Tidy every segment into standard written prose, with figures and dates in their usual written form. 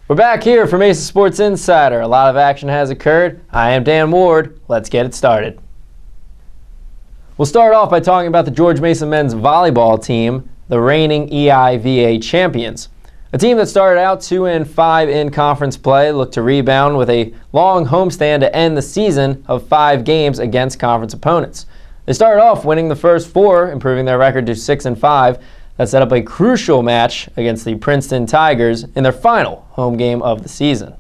We're back here for Mesa Sports Insider. A lot of action has occurred. I am Dan Ward. Let's get it started. We'll start off by talking about the George Mason men's volleyball team, the reigning EIVA champions. A team that started out 2-5 in conference play looked to rebound with a long homestand to end the season of 5 games against conference opponents. They started off winning the first 4, improving their record to 6-5. That set up a crucial match against the Princeton Tigers in their final home game of the season.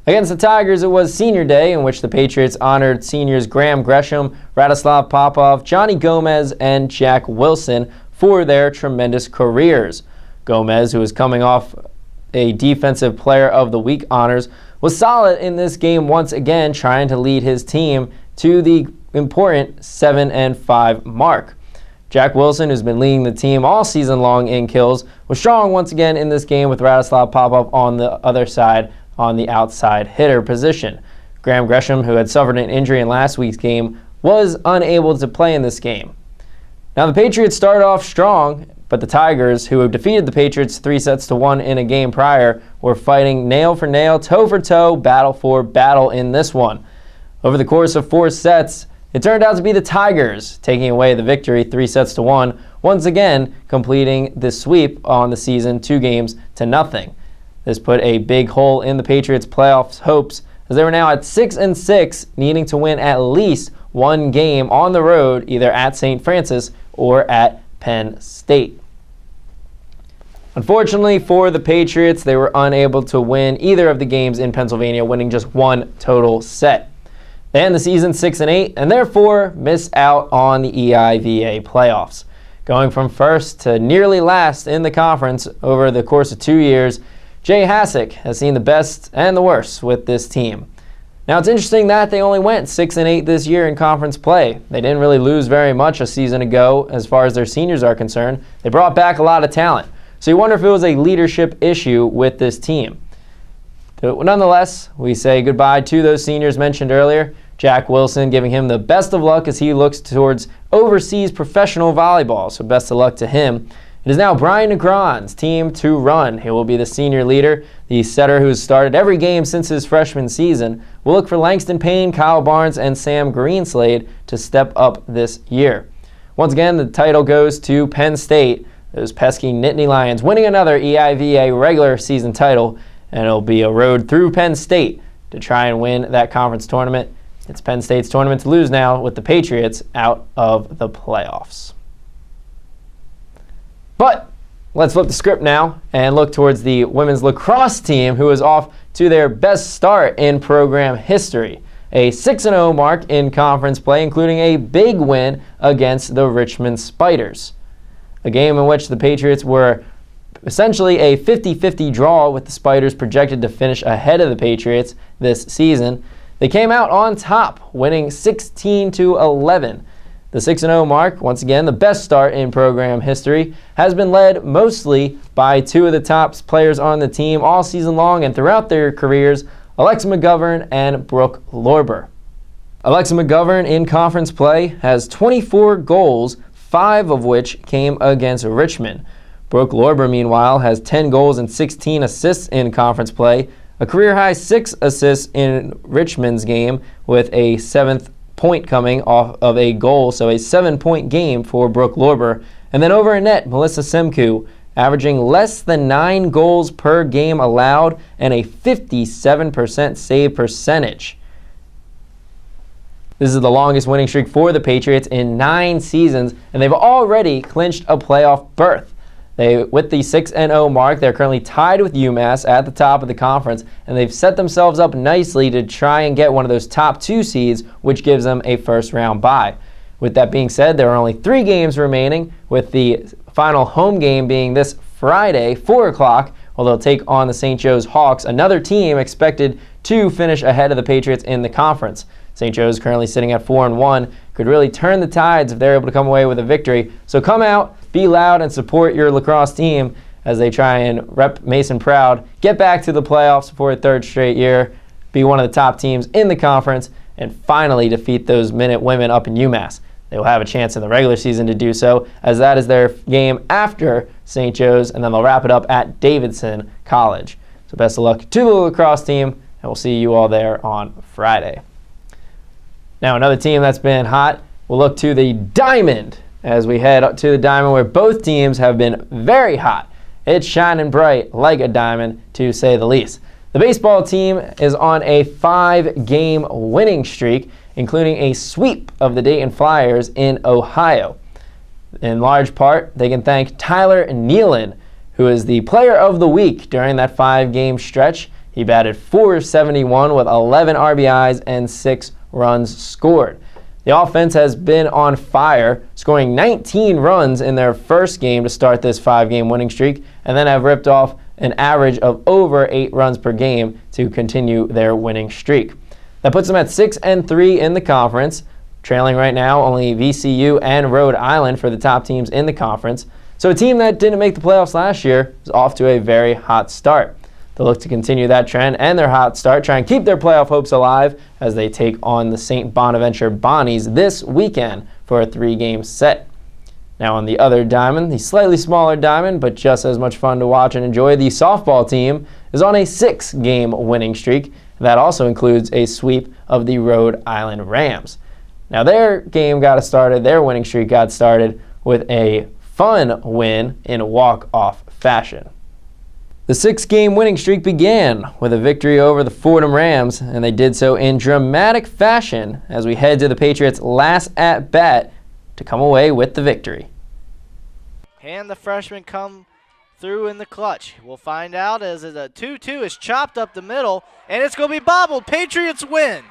Against the Tigers, it was Senior Day, in which the Patriots honored seniors Graham Gresham, Radislav Popov, Johnny Gomez, and Jack Wilson for their tremendous careers. Gomez, who was coming off a Defensive Player of the Week honors, was solid in this game once again, trying to lead his team to the important 7-5 mark. Jack Wilson, who's been leading the team all season long in kills, was strong once again in this game with Radislav Popov on the other side on the outside hitter position. Graham Gresham, who had suffered an injury in last week's game, was unable to play in this game. Now the Patriots started off strong, but the Tigers, who had defeated the Patriots 3-1 in a game prior, were fighting nail for nail, toe for toe, battle for battle in this one. Over the course of 4 sets, it turned out to be the Tigers taking away the victory 3-1, once again completing the sweep on the season 2-0. This put a big hole in the Patriots' playoffs hopes, as they were now at 6-6, needing to win at least 1 game on the road, either at St. Francis or at Penn State. Unfortunately for the Patriots, they were unable to win either of the games in Pennsylvania, winning just 1 total set. They end the season 6-8 and therefore miss out on the EIVA playoffs. Going from first to nearly last in the conference over the course of 2 years, Jay Hassick has seen the best and the worst with this team. Now it's interesting that they only went 6-8 this year in conference play. They didn't really lose very much a season ago as far as their seniors are concerned. They brought back a lot of talent. So you wonder if it was a leadership issue with this team. Nonetheless, we say goodbye to those seniors mentioned earlier. Jack Wilson, giving him the best of luck as he looks towards overseas professional volleyball, so best of luck to him. It is now Brian Negron's team to run. He will be the senior leader. The setter, who's started every game since his freshman season, will look for Langston Payne, Kyle Barnes, and Sam Greenslade to step up this year. Once again, the title goes to Penn State, those pesky Nittany Lions, winning another EIVA regular season title, and it'll be a road through Penn State to try and win that conference tournament. It's Penn State's tournament to lose now, with the Patriots out of the playoffs. But let's flip the script now and look towards the women's lacrosse team, who is off to their best start in program history. A 6-0 mark in conference play, including a big win against the Richmond Spiders. A game in which the Patriots were essentially a 50-50 draw, with the Spiders projected to finish ahead of the Patriots this season. They came out on top, winning 16-11. The 6-0 mark, once again the best start in program history, has been led mostly by 2 of the top players on the team all season long and throughout their careers, Alexa McGovern and Brooke Lorber. Alexa McGovern in conference play has 24 goals, 5 of which came against Richmond. Brooke Lorber, meanwhile, has 10 goals and 16 assists in conference play, a career-high 6 assists in Richmond's game, with a 7th point coming off of a goal, so a 7-point game for Brooke Lorber. And then over in net, Melissa Simku, averaging less than 9 goals per game allowed and a 57% save percentage. This is the longest winning streak for the Patriots in 9 seasons, and they've already clinched a playoff berth. With the 6-0 mark, they're currently tied with UMass at the top of the conference, and they've set themselves up nicely to try and get one of those top 2 seeds, which gives them a first-round bye. With that being said, there are only 3 games remaining, with the final home game being this Friday, 4 o'clock, where they'll take on the St. Joe's Hawks, another team expected to finish ahead of the Patriots in the conference. St. Joe's currently sitting at 4-1, could really turn the tides if they're able to come away with a victory. So come out, be loud, and support your lacrosse team as they try and rep Mason proud, get back to the playoffs for a 3rd straight year, be one of the top teams in the conference, and finally defeat those Minutewomen up in UMass. They will have a chance in the regular season to do so, as that is their game after St. Joe's, and then they'll wrap it up at Davidson College. So best of luck to the lacrosse team, and we'll see you all there on Friday. Now another team that's been hot, we'll look to the Diamond as we head up to the Diamond, where both teams have been very hot. It's shining bright like a diamond, to say the least. The baseball team is on a 5-game winning streak, including a sweep of the Dayton Flyers in Ohio. In large part, they can thank Tyler Nealon, who is the player of the week during that 5-game stretch. He batted .471 with 11 RBIs and 6 runs scored. The offense has been on fire, scoring 19 runs in their first game to start this 5-game winning streak, and then have ripped off an average of over 8 runs per game to continue their winning streak. That puts them at 6-3 in the conference, trailing right now only VCU and Rhode Island for the top teams in the conference. So a team that didn't make the playoffs last year is off to a very hot start. They'll look to continue that trend and their hot start, try and keep their playoff hopes alive as they take on the St. Bonaventure Bonnies this weekend for a 3-game set. Now on the other diamond, the slightly smaller diamond, but just as much fun to watch and enjoy, the softball team is on a 6-game winning streak. That also includes a sweep of the Rhode Island Rams. Now their game got started, their winning streak got started with a fun win in walk-off fashion. The 6-game winning streak began with a victory over the Fordham Rams, and they did so in dramatic fashion as we head to the Patriots' last at-bat to come away with the victory. And the freshmen come through in the clutch. We'll find out as a 2-2 is chopped up the middle, and it's going to be bobbled. Patriots win.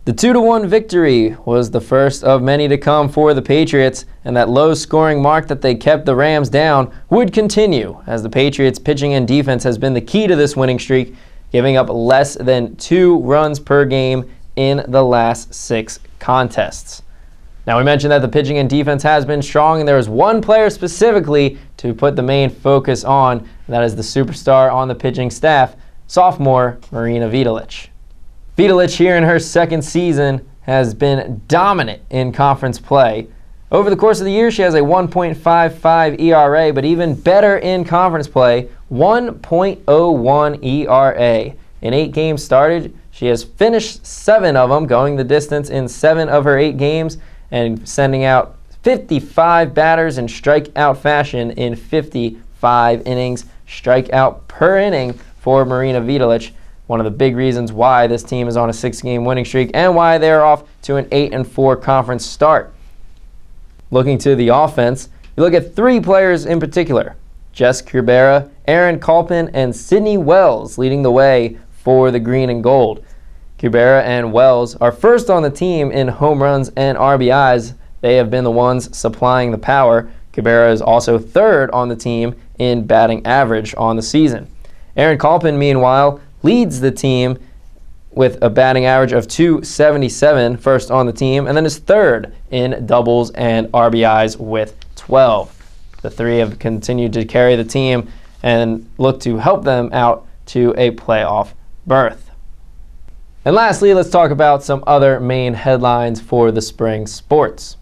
The 2-1 victory was the first of many to come for the Patriots, and that low-scoring mark that they kept the Rams down would continue, as the Patriots' pitching and defense has been the key to this winning streak, giving up less than 2 runs per game in the last 6 contests. Now, we mentioned that the pitching and defense has been strong, and there is one player specifically to put the main focus on, and that is the superstar on the pitching staff, sophomore Marina Vidalich. Vidalich here in her 2nd season has been dominant in conference play. Over the course of the year, she has a 1.55 ERA, but even better in conference play, 1.01 ERA. In 8 games started, she has finished 7 of them, going the distance in 7 of her 8 games, and sending out 55 batters in strikeout fashion in 55 innings. Strikeout per inning for Marina Vidalich. One of the big reasons why this team is on a 6-game winning streak and why they're off to an 8-4 conference start. Looking to the offense, you look at 3 players in particular: Jess Curbera, Aaron Colpin, and Sydney Wells leading the way for the green and gold. Curbera and Wells are first on the team in home runs and RBIs. They have been the ones supplying the power. Curbera is also 3rd on the team in batting average on the season. Aaron Colpin, meanwhile, leads the team with a batting average of .277, first on the team, and then is 3rd in doubles and RBIs with 12. The 3 have continued to carry the team and look to help them out to a playoff berth. And lastly, let's talk about some other main headlines for the spring sports.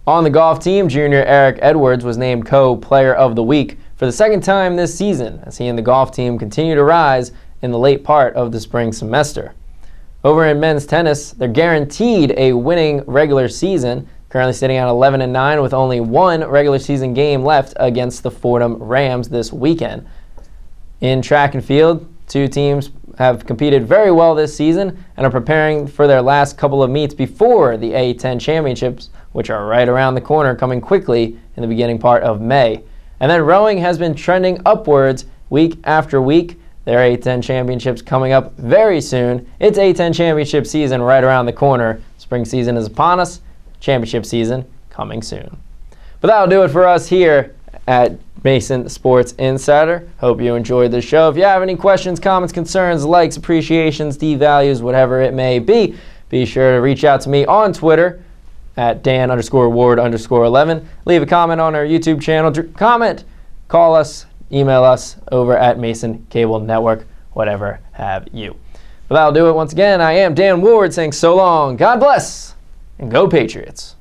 On the golf team, junior Eric Edwards was named Co-Player of the Week for the 2nd time this season, as he and the golf team continue to rise in the late part of the spring semester. Over in men's tennis, they're guaranteed a winning regular season, currently sitting at 11-9 with only 1 regular season game left against the Fordham Rams this weekend. In track and field, 2 teams have competed very well this season and are preparing for their last couple of meets before the A10 championships, which are right around the corner, coming quickly in the beginning part of May. And then rowing has been trending upwards week after week. Their A10 championships coming up very soon. It's A10 championship season right around the corner. Spring season is upon us. Championship season coming soon. But that'll do it for us here at Mason Sports Insider. Hope you enjoyed the show. If you have any questions, comments, concerns, likes, appreciations, devalues, whatever it may be sure to reach out to me on Twitter at Dan_Ward_11. Leave a comment on our YouTube channel. Comment, call us, email us over at Mason Cable Network, whatever have you. But that'll do it once again. I am Dan Ward saying so long, God bless, and go Patriots.